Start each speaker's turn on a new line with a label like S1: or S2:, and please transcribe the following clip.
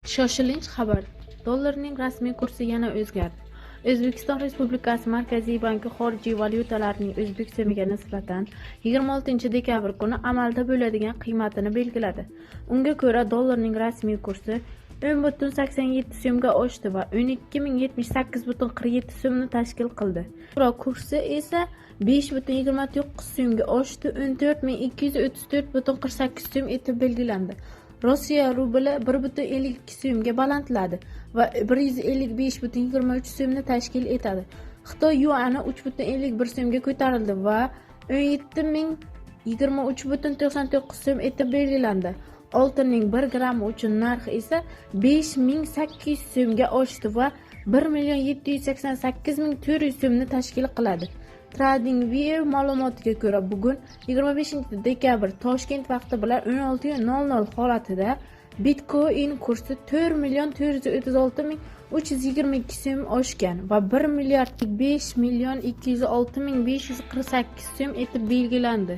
S1: Shoshilinch xabar. Dollarning rasmiy kursi yana o'zgardi. O'zbekiston Respublikasi Markaziy banki xorijiy valyutalarning o'zbek so'miga nisbatan 26 dekabr kuni amalda bo'ladigan qiymatini belgiladi. Unga ko'ra dollarning rasmiy kursi 10,87 so'mga oshdi va 12.078,47 so'mni tashkil qildi. Yevro kursi esa 5,29 so'mga oshdi, 14.234,48 so'm etib belgilandi. Rossiya rubli 1,52 so'mga balandladi va 155,23 so'mni tashkil etadi. Xitoy yuani 3,51 so'mga ko'tarildi va 17.023,99 so'm etib belgilandi. Oltinning 1 grammi uchun narxi esa 5.800 so'mga oshdi va 1.788.400 so'mni tashkil qiladi. TradingView ma'lumotiga ko'ra, bugun 25 dekabr Toshkent vaqti bilan 16:00 holatida Bitcoin kursi 4.436.322 so'm oshgan va 1.5.206.548 so'm etib belgilandi.